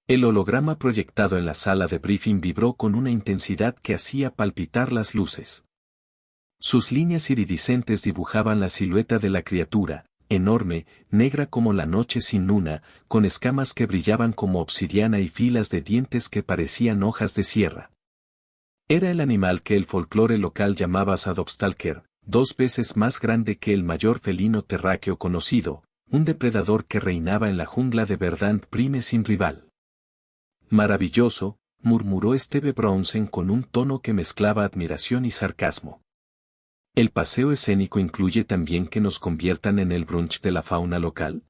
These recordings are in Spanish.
El holograma proyectado en la sala de briefing vibró con una intensidad que hacía palpitar las luces. Sus líneas iridiscentes dibujaban la silueta de la criatura, enorme, negra como la noche sin luna, con escamas que brillaban como obsidiana y filas de dientes que parecían hojas de sierra. Era el animal que el folclore local llamaba Sadovstalker, 2 veces más grande que el mayor felino terráqueo conocido, un depredador que reinaba en la jungla de Verdant Prime sin rival. Maravilloso, murmuró Steve Bronson con un tono que mezclaba admiración y sarcasmo. ¿El paseo escénico incluye también que nos conviertan en el brunch de la fauna local?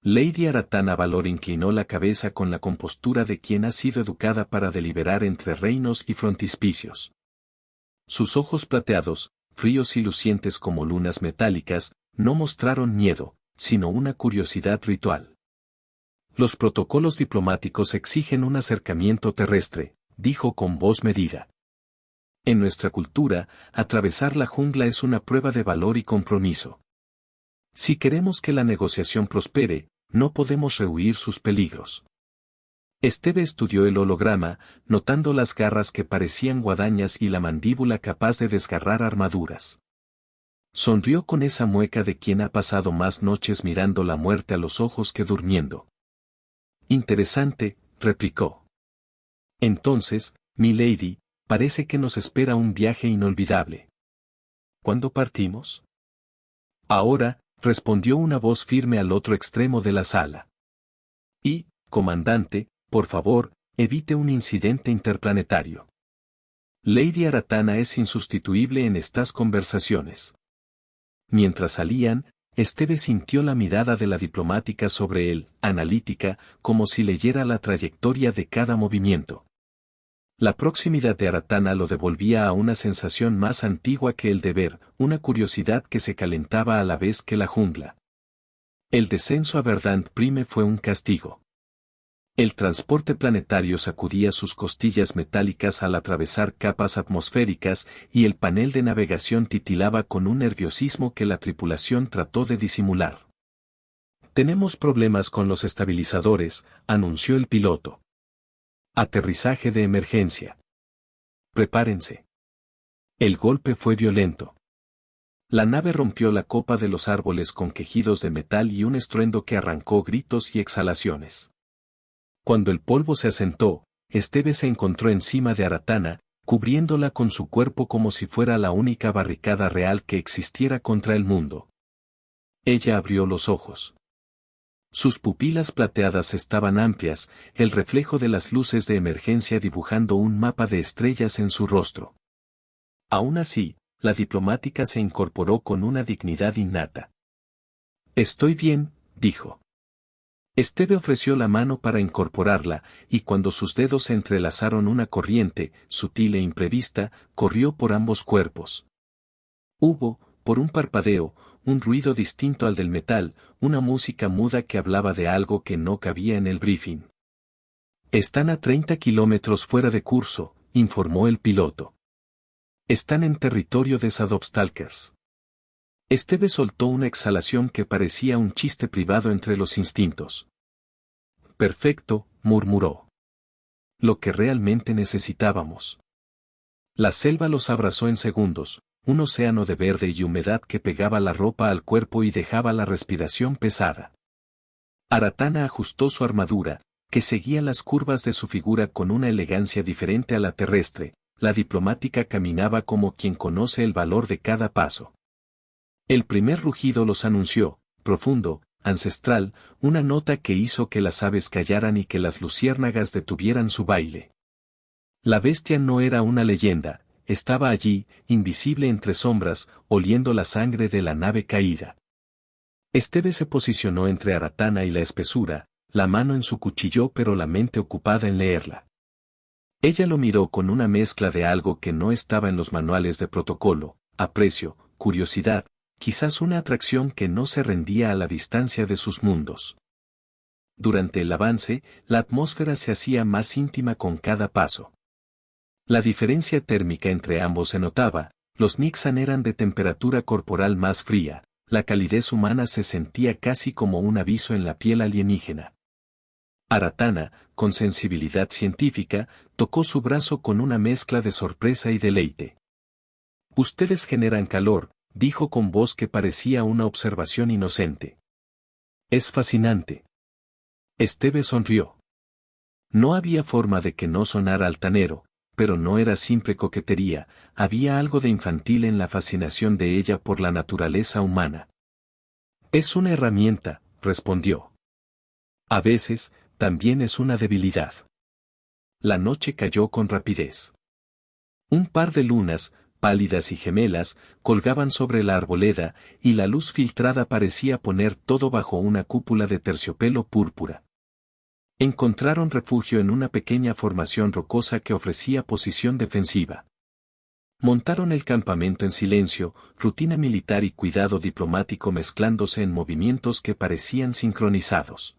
Lady Aratana Valor inclinó la cabeza con la compostura de quien ha sido educada para deliberar entre reinos y frontispicios. Sus ojos plateados, fríos y lucientes como lunas metálicas, no mostraron miedo, sino una curiosidad ritual. Los protocolos diplomáticos exigen un acercamiento terrestre, dijo con voz medida. En nuestra cultura, atravesar la jungla es una prueba de valor y compromiso. Si queremos que la negociación prospere, no podemos rehuir sus peligros. Steve estudió el holograma, notando las garras que parecían guadañas y la mandíbula capaz de desgarrar armaduras. Sonrió con esa mueca de quien ha pasado más noches mirando la muerte a los ojos que durmiendo. Interesante, replicó. Entonces, milady, parece que nos espera un viaje inolvidable. ¿Cuándo partimos? Ahora, respondió una voz firme al otro extremo de la sala. Y, comandante, por favor, evite un incidente interplanetario. Lady Aratana es insustituible en estas conversaciones. Mientras salían, Steve sintió la mirada de la diplomática sobre él, analítica, como si leyera la trayectoria de cada movimiento. La proximidad de Aratana lo devolvía a una sensación más antigua que el deber, una curiosidad que se calentaba a la vez que la jungla. El descenso a Verdant Prime fue un castigo. El transporte planetario sacudía sus costillas metálicas al atravesar capas atmosféricas y el panel de navegación titilaba con un nerviosismo que la tripulación trató de disimular. Tenemos problemas con los estabilizadores, anunció el piloto. Aterrizaje de emergencia. Prepárense. El golpe fue violento. La nave rompió la copa de los árboles con quejidos de metal y un estruendo que arrancó gritos y exhalaciones. Cuando el polvo se asentó, Steve se encontró encima de Aratana, cubriéndola con su cuerpo como si fuera la única barricada real que existiera contra el mundo. Ella abrió los ojos. Sus pupilas plateadas estaban amplias, el reflejo de las luces de emergencia dibujando un mapa de estrellas en su rostro. Aún así, la diplomática se incorporó con una dignidad innata. Estoy bien, dijo. Steve ofreció la mano para incorporarla, y cuando sus dedos se entrelazaron una corriente, sutil e imprevista, corrió por ambos cuerpos. Hubo, por un parpadeo, un ruido distinto al del metal, una música muda que hablaba de algo que no cabía en el briefing. Están a 30 kilómetros fuera de curso, informó el piloto. Están en territorio de Sadovstalkers. Steve soltó una exhalación que parecía un chiste privado entre los instintos. Perfecto, murmuró. Lo que realmente necesitábamos. La selva los abrazó en segundos, un océano de verde y humedad que pegaba la ropa al cuerpo y dejaba la respiración pesada. Aratana ajustó su armadura, que seguía las curvas de su figura con una elegancia diferente a la terrestre. La diplomática caminaba como quien conoce el valor de cada paso. El primer rugido los anunció, profundo, ancestral, una nota que hizo que las aves callaran y que las luciérnagas detuvieran su baile. La bestia no era una leyenda, estaba allí, invisible entre sombras, oliendo la sangre de la nave caída. Steve se posicionó entre Aratana y la espesura, la mano en su cuchillo pero la mente ocupada en leerla. Ella lo miró con una mezcla de algo que no estaba en los manuales de protocolo, aprecio, curiosidad, quizás una atracción que no se rendía a la distancia de sus mundos. Durante el avance, la atmósfera se hacía más íntima con cada paso. La diferencia térmica entre ambos se notaba, los Nixon eran de temperatura corporal más fría, la calidez humana se sentía casi como un aviso en la piel alienígena. Aratana, con sensibilidad científica, tocó su brazo con una mezcla de sorpresa y deleite. Ustedes generan calor, dijo con voz que parecía una observación inocente. Es fascinante. Esteve sonrió. No había forma de que no sonara altanero, pero no era simple coquetería, había algo de infantil en la fascinación de ella por la naturaleza humana. Es una herramienta, respondió. A veces, también es una debilidad. La noche cayó con rapidez. Un par de lunas, pálidas y gemelas, colgaban sobre la arboleda, y la luz filtrada parecía poner todo bajo una cúpula de terciopelo púrpura. Encontraron refugio en una pequeña formación rocosa que ofrecía posición defensiva. Montaron el campamento en silencio, rutina militar y cuidado diplomático mezclándose en movimientos que parecían sincronizados.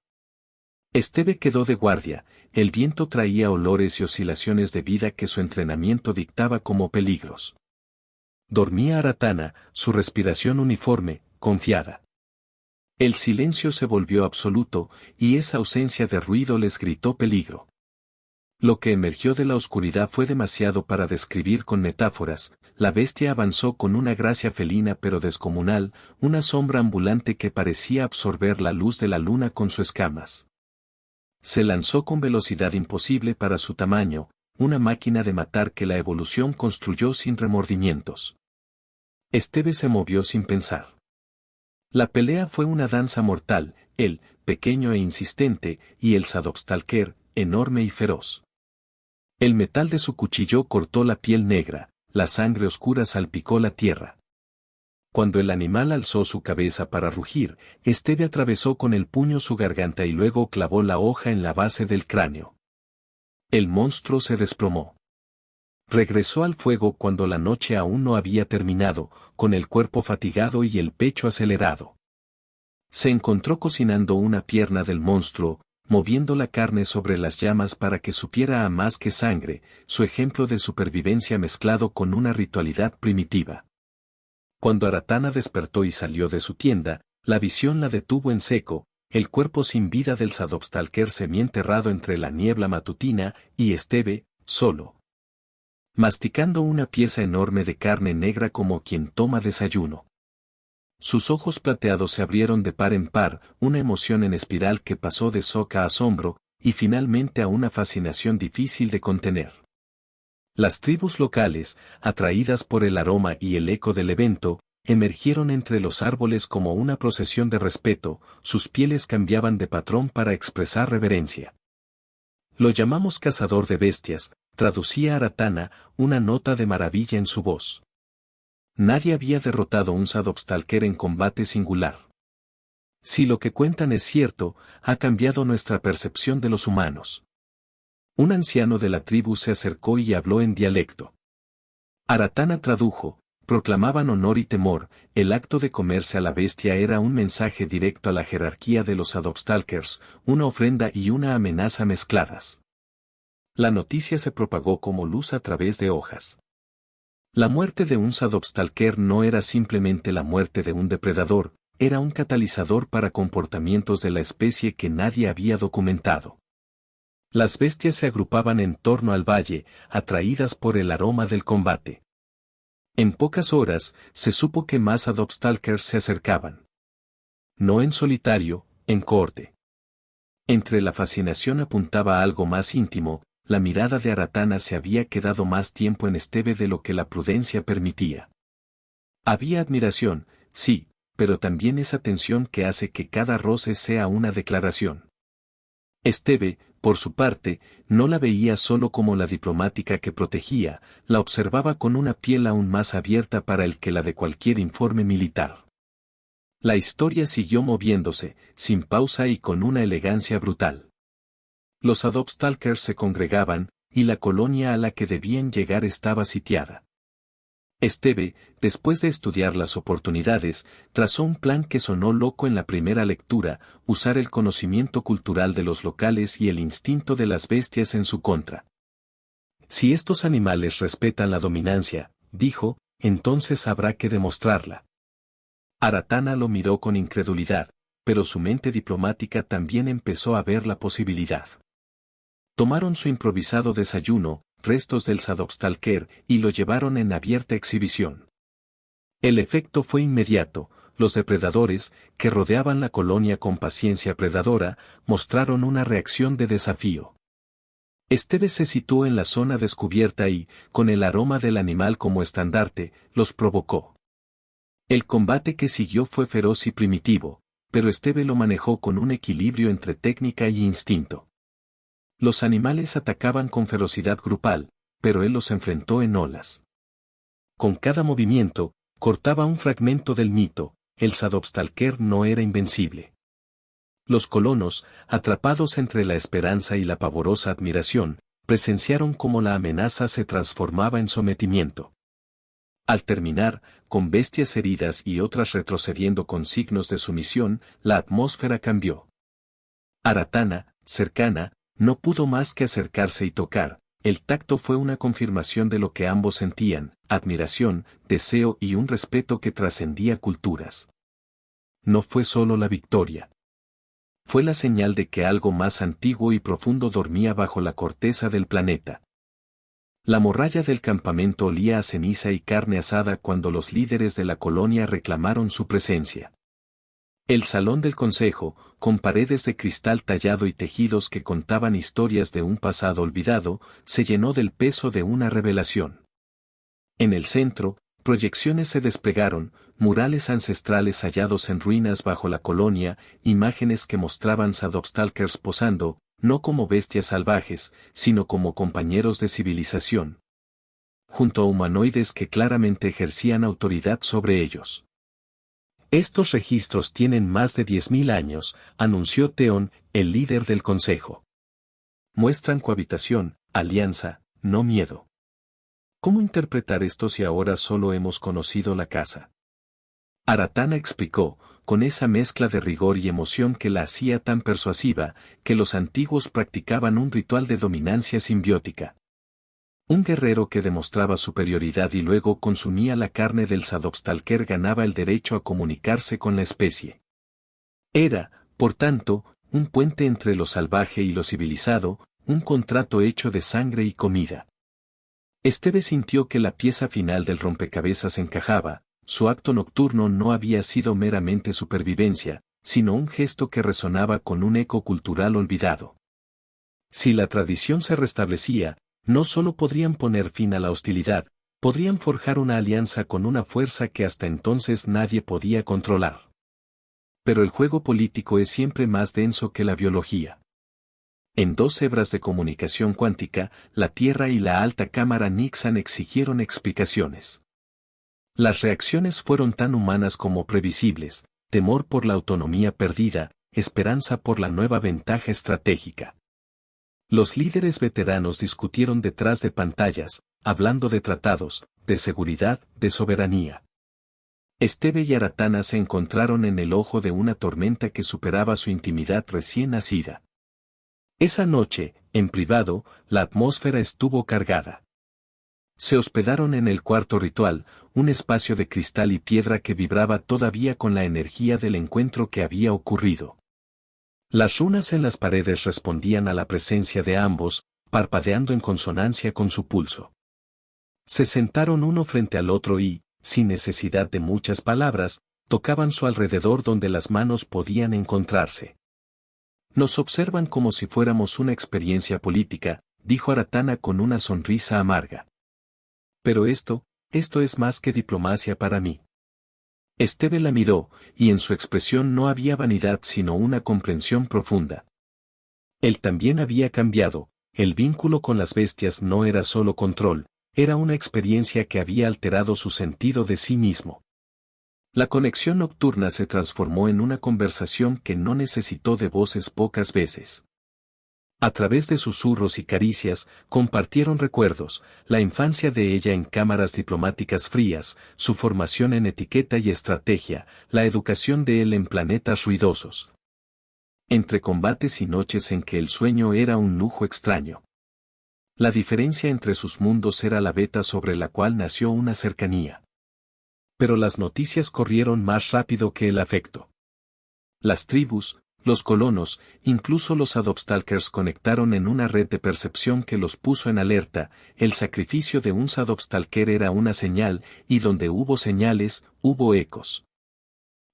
Esteve quedó de guardia, el viento traía olores y oscilaciones de vida que su entrenamiento dictaba como peligros. Dormía Aratana, su respiración uniforme, confiada. El silencio se volvió absoluto, y esa ausencia de ruido les gritó peligro. Lo que emergió de la oscuridad fue demasiado para describir con metáforas, la bestia avanzó con una gracia felina pero descomunal, una sombra ambulante que parecía absorber la luz de la luna con sus escamas. Se lanzó con velocidad imposible para su tamaño, una máquina de matar que la evolución construyó sin remordimientos. Esteve se movió sin pensar. La pelea fue una danza mortal, él, pequeño e insistente, y el Sadovstalker, enorme y feroz. El metal de su cuchillo cortó la piel negra, la sangre oscura salpicó la tierra. Cuando el animal alzó su cabeza para rugir, Esteve atravesó con el puño su garganta y luego clavó la hoja en la base del cráneo. El monstruo se desplomó. Regresó al fuego cuando la noche aún no había terminado, con el cuerpo fatigado y el pecho acelerado. Se encontró cocinando una pierna del monstruo, moviendo la carne sobre las llamas para que supiera a más que sangre, su ejemplo de supervivencia mezclado con una ritualidad primitiva. Cuando Aratana despertó y salió de su tienda, la visión la detuvo en seco, el cuerpo sin vida del Sadovstalker semienterrado entre la niebla matutina, y Esteve, solo. Masticando una pieza enorme de carne negra como quien toma desayuno. Sus ojos plateados se abrieron de par en par, una emoción en espiral que pasó de shock a asombro, y finalmente a una fascinación difícil de contener. Las tribus locales, atraídas por el aroma y el eco del evento, emergieron entre los árboles como una procesión de respeto, sus pieles cambiaban de patrón para expresar reverencia. Lo llamamos cazador de bestias, traducía Aratana, una nota de maravilla en su voz. Nadie había derrotado un Sadovstalker en combate singular. Si lo que cuentan es cierto, ha cambiado nuestra percepción de los humanos. Un anciano de la tribu se acercó y habló en dialecto. Aratana tradujo, proclamaban honor y temor, el acto de comerse a la bestia era un mensaje directo a la jerarquía de los Sadovstalkers, una ofrenda y una amenaza mezcladas. La noticia se propagó como luz a través de hojas. La muerte de un Sadovstalker no era simplemente la muerte de un depredador, era un catalizador para comportamientos de la especie que nadie había documentado. Las bestias se agrupaban en torno al valle, atraídas por el aroma del combate. En pocas horas, se supo que más Sadovstalkers se acercaban. No en solitario, en cohorte. Entre la fascinación apuntaba a algo más íntimo, la mirada de Aratana se había quedado más tiempo en Esteve de lo que la prudencia permitía. Había admiración, sí, pero también esa tensión que hace que cada roce sea una declaración. Esteve, por su parte, no la veía solo como la diplomática que protegía, la observaba con una piel aún más abierta para el que la de cualquier informe militar. La historia siguió moviéndose, sin pausa y con una elegancia brutal. Los Sadovstalkers se congregaban, y la colonia a la que debían llegar estaba sitiada. Esteve, después de estudiar las oportunidades, trazó un plan que sonó loco en la primera lectura, usar el conocimiento cultural de los locales y el instinto de las bestias en su contra. Si estos animales respetan la dominancia, dijo, entonces habrá que demostrarla. Aratana lo miró con incredulidad, pero su mente diplomática también empezó a ver la posibilidad. Tomaron su improvisado desayuno, restos del Sadovstalker, y lo llevaron en abierta exhibición. El efecto fue inmediato. Los depredadores, que rodeaban la colonia con paciencia predadora, mostraron una reacción de desafío. Esteve se situó en la zona descubierta y, con el aroma del animal como estandarte, los provocó. El combate que siguió fue feroz y primitivo, pero Esteve lo manejó con un equilibrio entre técnica y instinto. Los animales atacaban con ferocidad grupal, pero él los enfrentó en olas. Con cada movimiento, cortaba un fragmento del mito. El Sadovstalker no era invencible. Los colonos, atrapados entre la esperanza y la pavorosa admiración, presenciaron cómo la amenaza se transformaba en sometimiento. Al terminar, con bestias heridas y otras retrocediendo con signos de sumisión, la atmósfera cambió. Aratana, cercana, no pudo más que acercarse y tocar. El tacto fue una confirmación de lo que ambos sentían, admiración, deseo y un respeto que trascendía culturas. No fue solo la victoria. Fue la señal de que algo más antiguo y profundo dormía bajo la corteza del planeta. La morralla del campamento olía a ceniza y carne asada cuando los líderes de la colonia reclamaron su presencia. El salón del consejo, con paredes de cristal tallado y tejidos que contaban historias de un pasado olvidado, se llenó del peso de una revelación. En el centro, proyecciones se desplegaron, murales ancestrales hallados en ruinas bajo la colonia, imágenes que mostraban Sadovstalkers posando, no como bestias salvajes, sino como compañeros de civilización, junto a humanoides que claramente ejercían autoridad sobre ellos. Estos registros tienen más de 10.000 años, anunció Theon, el líder del consejo. Muestran cohabitación, alianza, no miedo. ¿Cómo interpretar esto si ahora solo hemos conocido la caza? Aratana explicó, con esa mezcla de rigor y emoción que la hacía tan persuasiva, que los antiguos practicaban un ritual de dominancia simbiótica. Un guerrero que demostraba superioridad y luego consumía la carne del Sadovstalker ganaba el derecho a comunicarse con la especie. Era, por tanto, un puente entre lo salvaje y lo civilizado, un contrato hecho de sangre y comida. Esteve sintió que la pieza final del rompecabezas encajaba. Su acto nocturno no había sido meramente supervivencia, sino un gesto que resonaba con un eco cultural olvidado. Si la tradición se restablecía, no solo podrían poner fin a la hostilidad, podrían forjar una alianza con una fuerza que hasta entonces nadie podía controlar. Pero el juego político es siempre más denso que la biología. En 2 hebras de comunicación cuántica, la Tierra y la alta cámara Nixon exigieron explicaciones. Las reacciones fueron tan humanas como previsibles, temor por la autonomía perdida, esperanza por la nueva ventaja estratégica. Los líderes veteranos discutieron detrás de pantallas, hablando de tratados, de seguridad, de soberanía. Esteve y Aratana se encontraron en el ojo de una tormenta que superaba su intimidad recién nacida. Esa noche, en privado, la atmósfera estuvo cargada. Se hospedaron en el cuarto ritual, un espacio de cristal y piedra que vibraba todavía con la energía del encuentro que había ocurrido. Las runas en las paredes respondían a la presencia de ambos, parpadeando en consonancia con su pulso. Se sentaron uno frente al otro y, sin necesidad de muchas palabras, tocaban su alrededor donde las manos podían encontrarse. Nos observan como si fuéramos una experiencia política, dijo Aratana con una sonrisa amarga. Pero esto es más que diplomacia para mí. Esteve la miró, y en su expresión no había vanidad sino una comprensión profunda. Él también había cambiado, el vínculo con las bestias no era solo control, era una experiencia que había alterado su sentido de sí mismo. La conexión nocturna se transformó en una conversación que no necesitó de voces pocas veces. A través de susurros y caricias, compartieron recuerdos, la infancia de ella en cámaras diplomáticas frías, su formación en etiqueta y estrategia, la educación de él en planetas ruidosos. Entre combates y noches en que el sueño era un lujo extraño. La diferencia entre sus mundos era la veta sobre la cual nació una cercanía. Pero las noticias corrieron más rápido que el afecto. Las tribus, los colonos, incluso los Shadowstalkers conectaron en una red de percepción que los puso en alerta. El sacrificio de un Shadowstalker era una señal, y donde hubo señales, hubo ecos.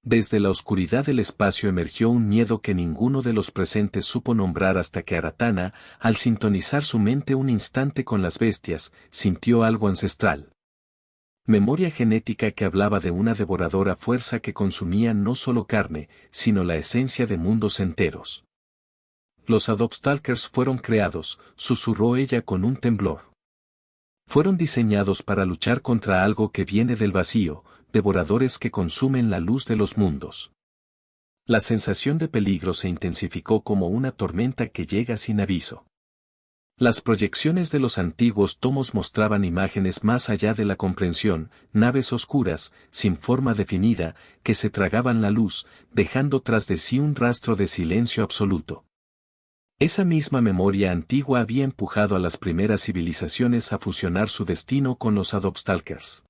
Desde la oscuridad del espacio emergió un miedo que ninguno de los presentes supo nombrar hasta que Aratana, al sintonizar su mente un instante con las bestias, sintió algo ancestral. Memoria genética que hablaba de una devoradora fuerza que consumía no solo carne, sino la esencia de mundos enteros. Los Shadowstalkers fueron creados, susurró ella con un temblor. Fueron diseñados para luchar contra algo que viene del vacío, devoradores que consumen la luz de los mundos. La sensación de peligro se intensificó como una tormenta que llega sin aviso. Las proyecciones de los antiguos tomos mostraban imágenes más allá de la comprensión, naves oscuras, sin forma definida, que se tragaban la luz, dejando tras de sí un rastro de silencio absoluto. Esa misma memoria antigua había empujado a las primeras civilizaciones a fusionar su destino con los Shadowstalkers.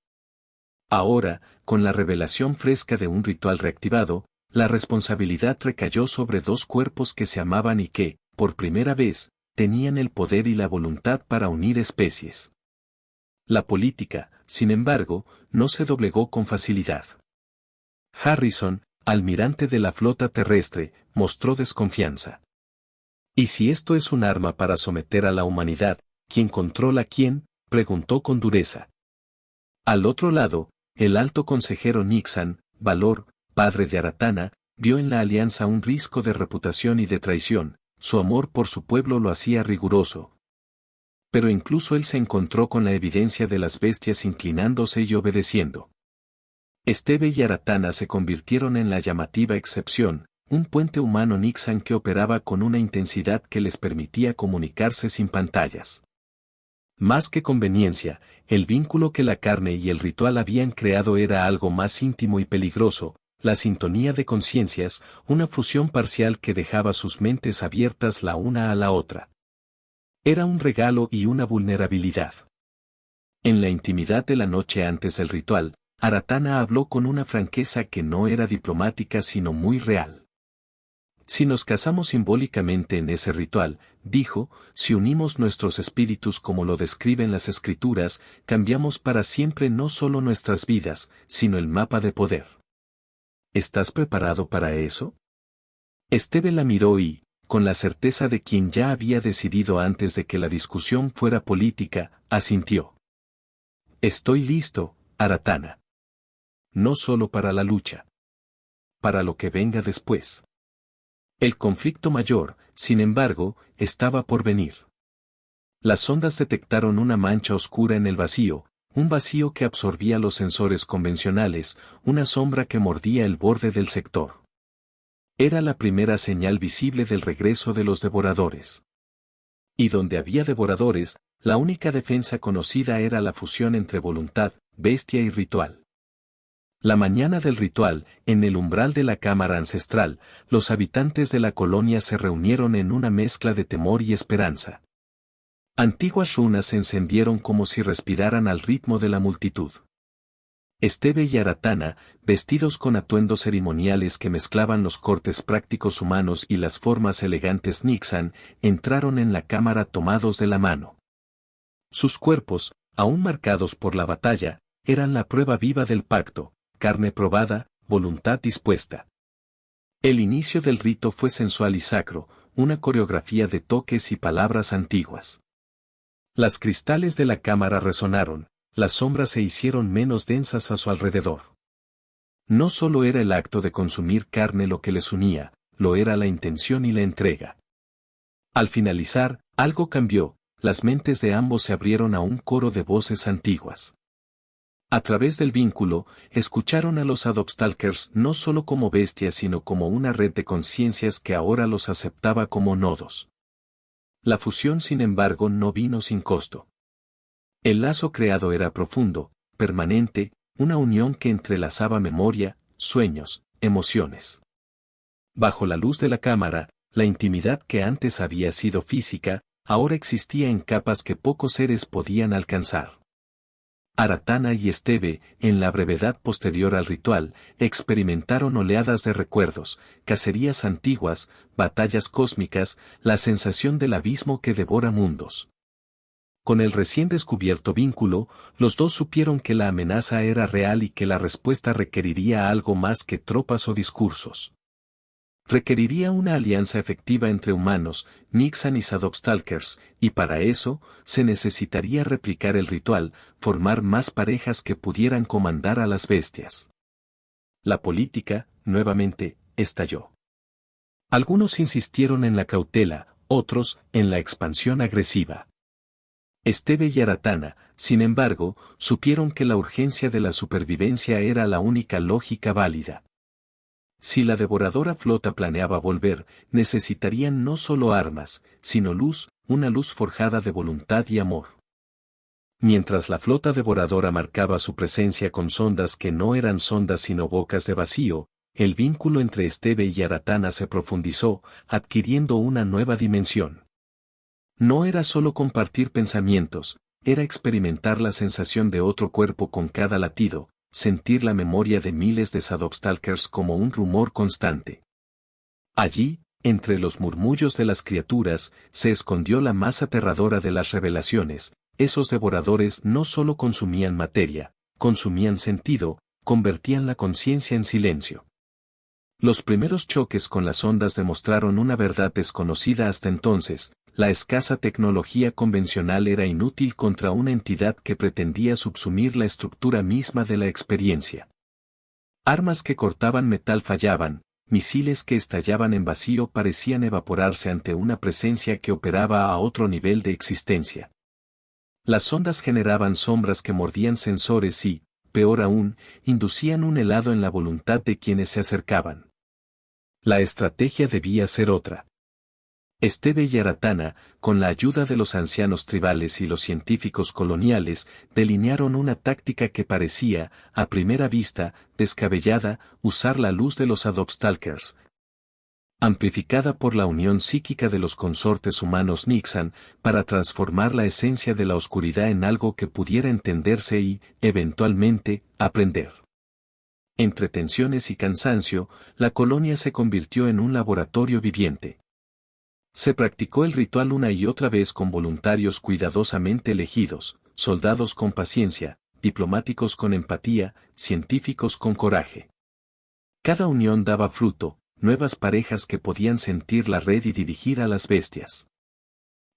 Ahora, con la revelación fresca de un ritual reactivado, la responsabilidad recayó sobre dos cuerpos que se amaban y que, por primera vez, tenían el poder y la voluntad para unir especies. La política, sin embargo, no se doblegó con facilidad. Harrison, almirante de la flota terrestre, mostró desconfianza. ¿Y si esto es un arma para someter a la humanidad, quién controla a quién?, preguntó con dureza. Al otro lado, el alto consejero Nixon, Valor, padre de Aratana, vio en la alianza un riesgo de reputación y de traición. Su amor por su pueblo lo hacía riguroso. Pero incluso él se encontró con la evidencia de las bestias inclinándose y obedeciendo. Esteve y Aratana se convirtieron en la llamativa excepción, un puente humano Nixon que operaba con una intensidad que les permitía comunicarse sin pantallas. Más que conveniencia, el vínculo que la carne y el ritual habían creado era algo más íntimo y peligroso. La sintonía de conciencias, una fusión parcial que dejaba sus mentes abiertas la una a la otra. Era un regalo y una vulnerabilidad. En la intimidad de la noche antes del ritual, Aratana habló con una franqueza que no era diplomática sino muy real. Si nos casamos simbólicamente en ese ritual, dijo, si unimos nuestros espíritus como lo describen las escrituras, cambiamos para siempre no solo nuestras vidas, sino el mapa de poder. ¿Estás preparado para eso? Esteve la miró y, con la certeza de quien ya había decidido antes de que la discusión fuera política, asintió. Estoy listo, Aratana. No solo para la lucha. Para lo que venga después. El conflicto mayor, sin embargo, estaba por venir. Las ondas detectaron una mancha oscura en el vacío, un vacío que absorbía los sensores convencionales, una sombra que mordía el borde del sector. Era la primera señal visible del regreso de los devoradores. Y donde había devoradores, la única defensa conocida era la fusión entre voluntad, bestia y ritual. La mañana del ritual, en el umbral de la cámara ancestral, los habitantes de la colonia se reunieron en una mezcla de temor y esperanza. Antiguas runas se encendieron como si respiraran al ritmo de la multitud. Esteve y Aratana, vestidos con atuendos ceremoniales que mezclaban los cortes prácticos humanos y las formas elegantes Nixon, entraron en la cámara tomados de la mano. Sus cuerpos, aún marcados por la batalla, eran la prueba viva del pacto, carne probada, voluntad dispuesta. El inicio del rito fue sensual y sacro, una coreografía de toques y palabras antiguas. Las cristales de la cámara resonaron, las sombras se hicieron menos densas a su alrededor. No solo era el acto de consumir carne lo que les unía, lo era la intención y la entrega. Al finalizar, algo cambió, las mentes de ambos se abrieron a un coro de voces antiguas. A través del vínculo, escucharon a los Shadowstalkers no solo como bestias sino como una red de conciencias que ahora los aceptaba como nodos. La fusión sin embargo no vino sin costo. El lazo creado era profundo, permanente, una unión que entrelazaba memoria, sueños, emociones. Bajo la luz de la cámara, la intimidad que antes había sido física, ahora existía en capas que pocos seres podían alcanzar. Aratana y Esteve, en la brevedad posterior al ritual, experimentaron oleadas de recuerdos, cacerías antiguas, batallas cósmicas, la sensación del abismo que devora mundos. Con el recién descubierto vínculo, los dos supieron que la amenaza era real y que la respuesta requeriría algo más que tropas o discursos. Requeriría una alianza efectiva entre humanos, Nixon y Sadokstalkers, y para eso, se necesitaría replicar el ritual, formar más parejas que pudieran comandar a las bestias. La política, nuevamente, estalló. Algunos insistieron en la cautela, otros, en la expansión agresiva. Esteve y Aratana, sin embargo, supieron que la urgencia de la supervivencia era la única lógica válida. Si la devoradora flota planeaba volver, necesitarían no solo armas, sino luz, una luz forjada de voluntad y amor. Mientras la flota devoradora marcaba su presencia con sondas que no eran sondas sino bocas de vacío, el vínculo entre Esteve y Aratana se profundizó, adquiriendo una nueva dimensión. No era solo compartir pensamientos, era experimentar la sensación de otro cuerpo con cada latido, sentir la memoria de miles de Sadokstalkers como un rumor constante. Allí, entre los murmullos de las criaturas, se escondió la más aterradora de las revelaciones. Esos devoradores no solo consumían materia, consumían sentido, convertían la conciencia en silencio. Los primeros choques con las ondas demostraron una verdad desconocida hasta entonces: la escasa tecnología convencional era inútil contra una entidad que pretendía subsumir la estructura misma de la experiencia. Armas que cortaban metal fallaban, misiles que estallaban en vacío parecían evaporarse ante una presencia que operaba a otro nivel de existencia. Las ondas generaban sombras que mordían sensores y, peor aún, inducían un helado en la voluntad de quienes se acercaban. La estrategia debía ser otra. Esteve y Aratana, con la ayuda de los ancianos tribales y los científicos coloniales, delinearon una táctica que parecía, a primera vista, descabellada: usar la luz de los Sadokstalkers, amplificada por la unión psíquica de los consortes humanos Nixon, para transformar la esencia de la oscuridad en algo que pudiera entenderse y, eventualmente, aprender. Entre tensiones y cansancio, la colonia se convirtió en un laboratorio viviente. Se practicó el ritual una y otra vez con voluntarios cuidadosamente elegidos, soldados con paciencia, diplomáticos con empatía, científicos con coraje. Cada unión daba fruto, nuevas parejas que podían sentir la red y dirigir a las bestias.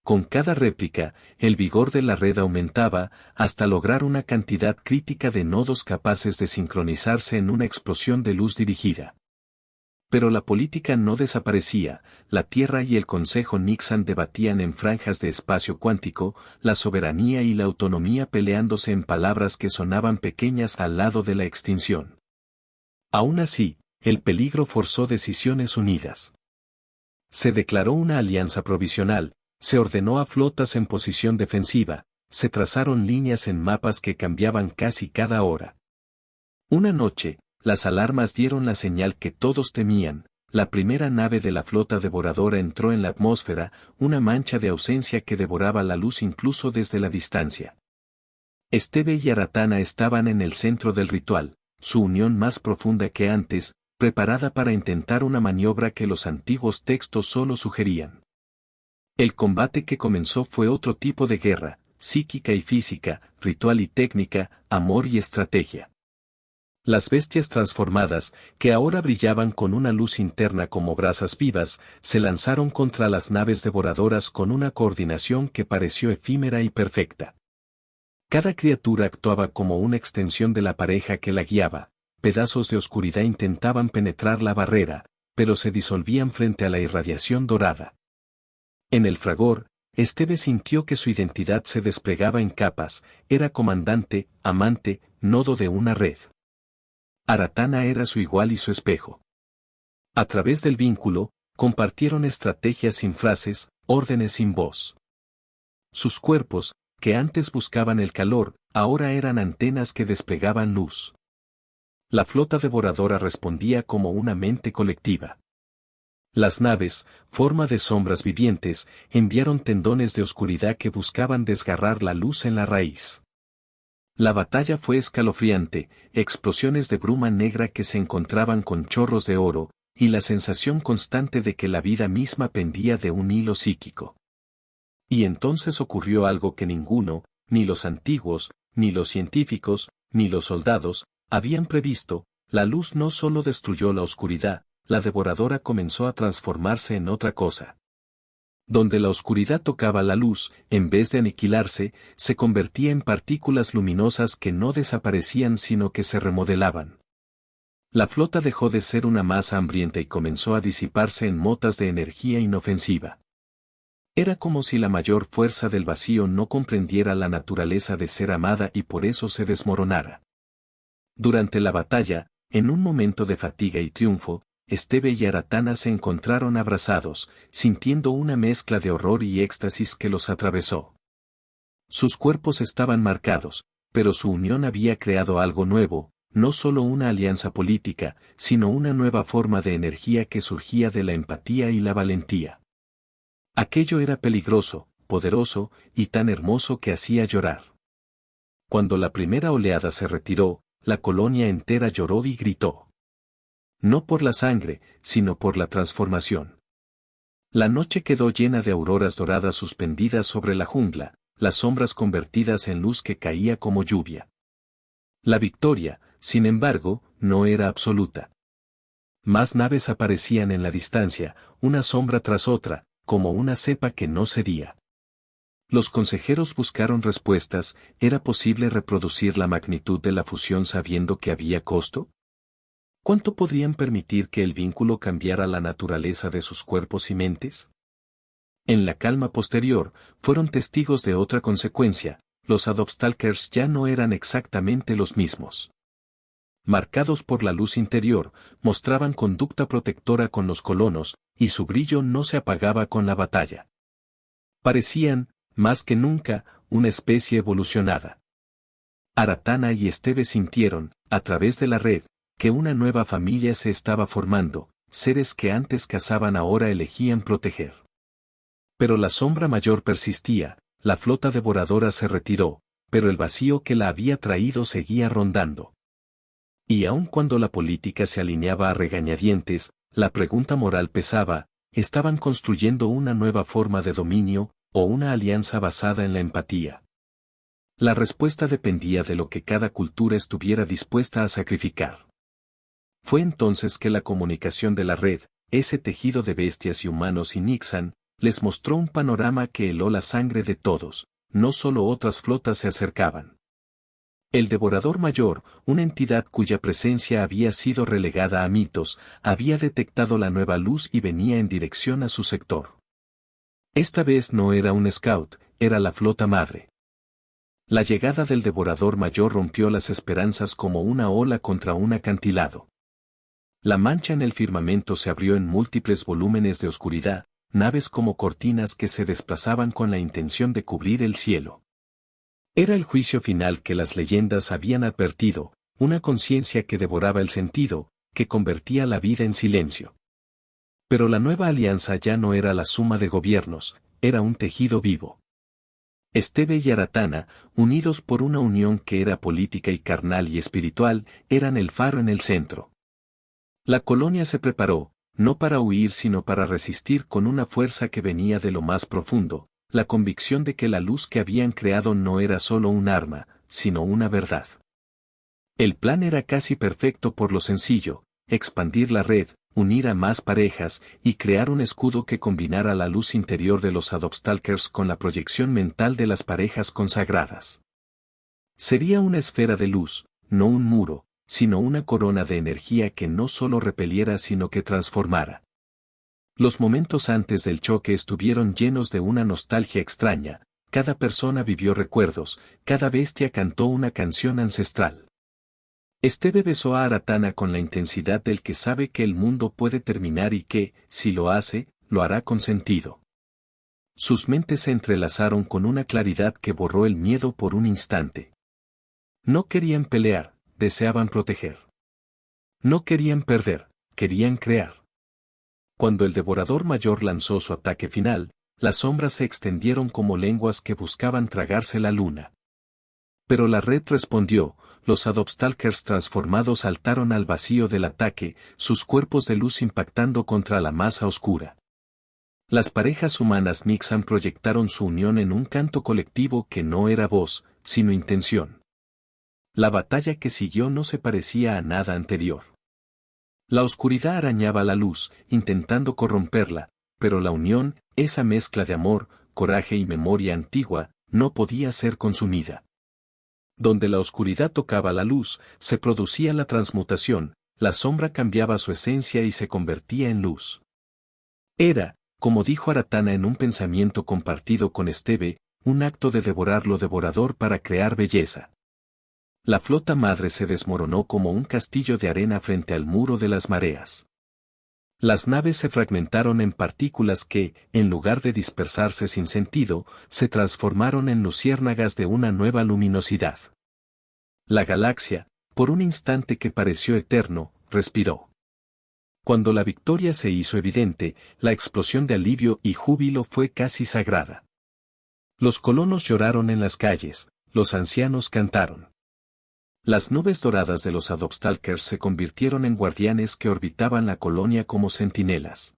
Con cada réplica, el vigor de la red aumentaba, hasta lograr una cantidad crítica de nodos capaces de sincronizarse en una explosión de luz dirigida. Pero la política no desaparecía. La Tierra y el Consejo Nixon debatían en franjas de espacio cuántico, la soberanía y la autonomía peleándose en palabras que sonaban pequeñas al lado de la extinción. Aún así, el peligro forzó decisiones unidas. Se declaró una alianza provisional, se ordenó a flotas en posición defensiva, se trazaron líneas en mapas que cambiaban casi cada hora. Una noche, las alarmas dieron la señal que todos temían: la primera nave de la flota devoradora entró en la atmósfera, una mancha de ausencia que devoraba la luz incluso desde la distancia. Esteve y Aratana estaban en el centro del ritual, su unión más profunda que antes, preparada para intentar una maniobra que los antiguos textos solo sugerían. El combate que comenzó fue otro tipo de guerra, psíquica y física, ritual y técnica, amor y estrategia. Las bestias transformadas, que ahora brillaban con una luz interna como brasas vivas, se lanzaron contra las naves devoradoras con una coordinación que pareció efímera y perfecta. Cada criatura actuaba como una extensión de la pareja que la guiaba. Pedazos de oscuridad intentaban penetrar la barrera, pero se disolvían frente a la irradiación dorada. En el fragor, Esteve sintió que su identidad se desplegaba en capas: era comandante, amante, nodo de una red. Aratana era su igual y su espejo. A través del vínculo, compartieron estrategias sin frases, órdenes sin voz. Sus cuerpos, que antes buscaban el calor, ahora eran antenas que desplegaban luz. La flota devoradora respondía como una mente colectiva. Las naves, forma de sombras vivientes, enviaron tendones de oscuridad que buscaban desgarrar la luz en la raíz. La batalla fue escalofriante, explosiones de bruma negra que se encontraban con chorros de oro, y la sensación constante de que la vida misma pendía de un hilo psíquico. Y entonces ocurrió algo que ninguno, ni los antiguos, ni los científicos, ni los soldados, habían previsto: la luz no solo destruyó la oscuridad, la devoradora comenzó a transformarse en otra cosa. Donde la oscuridad tocaba la luz, en vez de aniquilarse, se convertía en partículas luminosas que no desaparecían sino que se remodelaban. La flota dejó de ser una masa hambrienta y comenzó a disiparse en motas de energía inofensiva. Era como si la mayor fuerza del vacío no comprendiera la naturaleza de ser amada y por eso se desmoronara. Durante la batalla, en un momento de fatiga y triunfo, Esteve y Aratana se encontraron abrazados, sintiendo una mezcla de horror y éxtasis que los atravesó. Sus cuerpos estaban marcados, pero su unión había creado algo nuevo, no solo una alianza política, sino una nueva forma de energía que surgía de la empatía y la valentía. Aquello era peligroso, poderoso, y tan hermoso que hacía llorar. Cuando la primera oleada se retiró, la colonia entera lloró y gritó. No por la sangre, sino por la transformación. La noche quedó llena de auroras doradas suspendidas sobre la jungla, las sombras convertidas en luz que caía como lluvia. La victoria, sin embargo, no era absoluta. Más naves aparecían en la distancia, una sombra tras otra, como una cepa que no cedía. Los consejeros buscaron respuestas: ¿era posible reproducir la magnitud de la fusión sabiendo que había costo? ¿Cuánto podrían permitir que el vínculo cambiara la naturaleza de sus cuerpos y mentes? En la calma posterior, fueron testigos de otra consecuencia: los Adopstalkers ya no eran exactamente los mismos. Marcados por la luz interior, mostraban conducta protectora con los colonos, y su brillo no se apagaba con la batalla. Parecían, más que nunca, una especie evolucionada. Aratana y Esteve sintieron, a través de la red, que una nueva familia se estaba formando: seres que antes cazaban ahora elegían proteger. Pero la sombra mayor persistía, la flota devoradora se retiró, pero el vacío que la había traído seguía rondando. Y aun cuando la política se alineaba a regañadientes, la pregunta moral pesaba: ¿estaban construyendo una nueva forma de dominio, o una alianza basada en la empatía? La respuesta dependía de lo que cada cultura estuviera dispuesta a sacrificar. Fue entonces que la comunicación de la red, ese tejido de bestias y humanos y Nixon, les mostró un panorama que heló la sangre de todos: no solo otras flotas se acercaban. El Devorador Mayor, una entidad cuya presencia había sido relegada a mitos, había detectado la nueva luz y venía en dirección a su sector. Esta vez no era un scout, era la flota madre. La llegada del Devorador Mayor rompió las esperanzas como una ola contra un acantilado. La mancha en el firmamento se abrió en múltiples volúmenes de oscuridad, naves como cortinas que se desplazaban con la intención de cubrir el cielo. Era el juicio final que las leyendas habían advertido, una conciencia que devoraba el sentido, que convertía la vida en silencio. Pero la nueva alianza ya no era la suma de gobiernos, era un tejido vivo. Esteve y Aratana, unidos por una unión que era política y carnal y espiritual, eran el faro en el centro. La colonia se preparó, no para huir sino para resistir con una fuerza que venía de lo más profundo, la convicción de que la luz que habían creado no era solo un arma, sino una verdad. El plan era casi perfecto por lo sencillo: expandir la red, unir a más parejas, y crear un escudo que combinara la luz interior de los Adopstalkers con la proyección mental de las parejas consagradas. Sería una esfera de luz, no un muro, sino una corona de energía que no solo repeliera sino que transformara. Los momentos antes del choque estuvieron llenos de una nostalgia extraña: cada persona vivió recuerdos, cada bestia cantó una canción ancestral. Esteve besó a Aratana con la intensidad del que sabe que el mundo puede terminar y que, si lo hace, lo hará con sentido. Sus mentes se entrelazaron con una claridad que borró el miedo por un instante. No querían pelear, deseaban proteger. No querían perder, querían crear. Cuando el Devorador Mayor lanzó su ataque final, las sombras se extendieron como lenguas que buscaban tragarse la luna. Pero la red respondió, los Adopstalkers transformados saltaron al vacío del ataque, sus cuerpos de luz impactando contra la masa oscura. Las parejas humanas Nixon proyectaron su unión en un canto colectivo que no era voz, sino intención. La batalla que siguió no se parecía a nada anterior. La oscuridad arañaba la luz, intentando corromperla, pero la unión, esa mezcla de amor, coraje y memoria antigua, no podía ser consumida. Donde la oscuridad tocaba la luz, se producía la transmutación, la sombra cambiaba su esencia y se convertía en luz. Era, como dijo Aratana en un pensamiento compartido con Esteve, un acto de devorar lo devorador para crear belleza. La flota madre se desmoronó como un castillo de arena frente al muro de las mareas. Las naves se fragmentaron en partículas que, en lugar de dispersarse sin sentido, se transformaron en luciérnagas de una nueva luminosidad. La galaxia, por un instante que pareció eterno, respiró. Cuando la victoria se hizo evidente, la explosión de alivio y júbilo fue casi sagrada. Los colonos lloraron en las calles, los ancianos cantaron. Las nubes doradas de los Adopstalkers se convirtieron en guardianes que orbitaban la colonia como centinelas.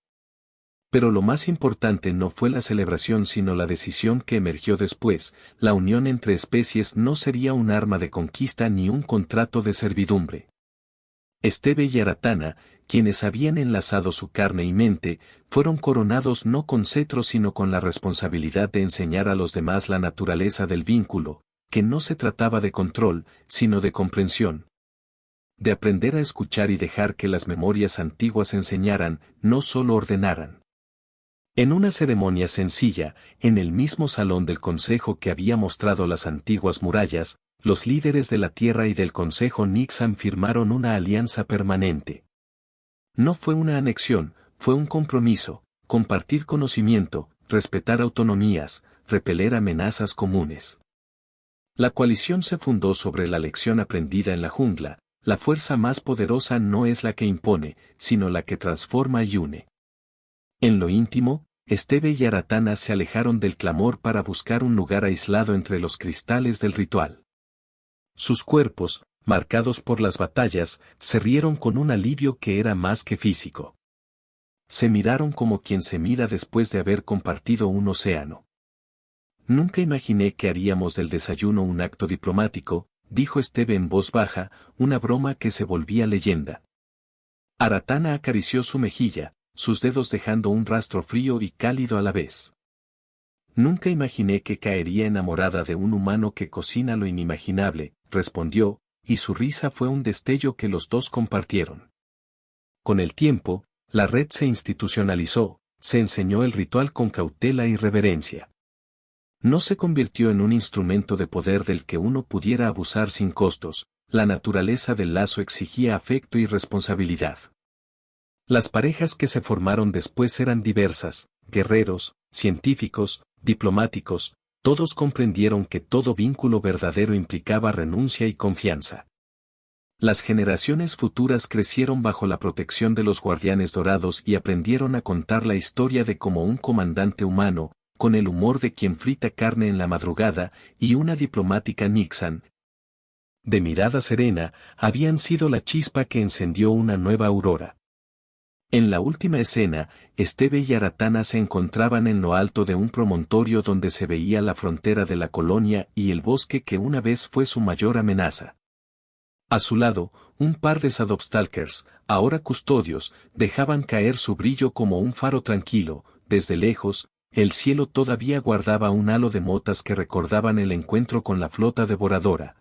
Pero lo más importante no fue la celebración sino la decisión que emergió después, la unión entre especies no sería un arma de conquista ni un contrato de servidumbre. Esteve y Aratana, quienes habían enlazado su carne y mente, fueron coronados no con cetro sino con la responsabilidad de enseñar a los demás la naturaleza del vínculo, que no se trataba de control, sino de comprensión. De aprender a escuchar y dejar que las memorias antiguas enseñaran, no solo ordenaran. En una ceremonia sencilla, en el mismo salón del consejo que había mostrado las antiguas murallas, los líderes de la Tierra y del Consejo Nixon firmaron una alianza permanente. No fue una anexión, fue un compromiso, compartir conocimiento, respetar autonomías, repeler amenazas comunes. La coalición se fundó sobre la lección aprendida en la jungla, la fuerza más poderosa no es la que impone, sino la que transforma y une. En lo íntimo, Esteve y Aratana se alejaron del clamor para buscar un lugar aislado entre los cristales del ritual. Sus cuerpos, marcados por las batallas, se rieron con un alivio que era más que físico. Se miraron como quien se mira después de haber compartido un océano. Nunca imaginé que haríamos del desayuno un acto diplomático, dijo Esteve en voz baja, una broma que se volvía leyenda. Aratana acarició su mejilla, sus dedos dejando un rastro frío y cálido a la vez. Nunca imaginé que caería enamorada de un humano que cocina lo inimaginable, respondió, y su risa fue un destello que los dos compartieron. Con el tiempo, la red se institucionalizó, se enseñó el ritual con cautela y reverencia. No se convirtió en un instrumento de poder del que uno pudiera abusar sin costos, la naturaleza del lazo exigía afecto y responsabilidad. Las parejas que se formaron después eran diversas, guerreros, científicos, diplomáticos, todos comprendieron que todo vínculo verdadero implicaba renuncia y confianza. Las generaciones futuras crecieron bajo la protección de los guardianes dorados y aprendieron a contar la historia de cómo un comandante humano, con el humor de quien frita carne en la madrugada, y una diplomática Nixon, de mirada serena, habían sido la chispa que encendió una nueva aurora. En la última escena, Esteve y Aratana se encontraban en lo alto de un promontorio donde se veía la frontera de la colonia y el bosque que una vez fue su mayor amenaza. A su lado, un par de Adopstalkers, ahora custodios, dejaban caer su brillo como un faro tranquilo, desde lejos, el cielo todavía guardaba un halo de motas que recordaban el encuentro con la flota devoradora.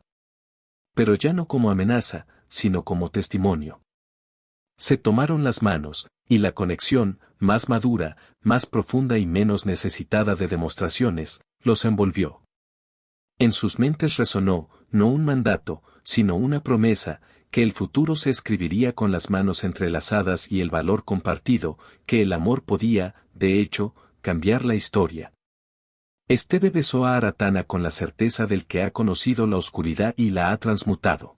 Pero ya no como amenaza, sino como testimonio. Se tomaron las manos, y la conexión, más madura, más profunda y menos necesitada de demostraciones, los envolvió. En sus mentes resonó, no un mandato, sino una promesa, que el futuro se escribiría con las manos entrelazadas y el valor compartido, que el amor podía, de hecho, cambiar la historia. Esteve besó a Aratana con la certeza del que ha conocido la oscuridad y la ha transmutado.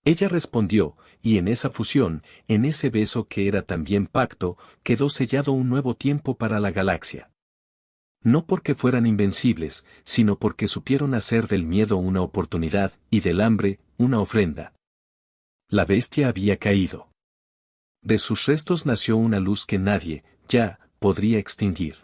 Ella respondió, y en esa fusión, en ese beso que era también pacto, quedó sellado un nuevo tiempo para la galaxia. No porque fueran invencibles, sino porque supieron hacer del miedo una oportunidad y del hambre una ofrenda. La bestia había caído. De sus restos nació una luz que nadie, ya, podría extinguir.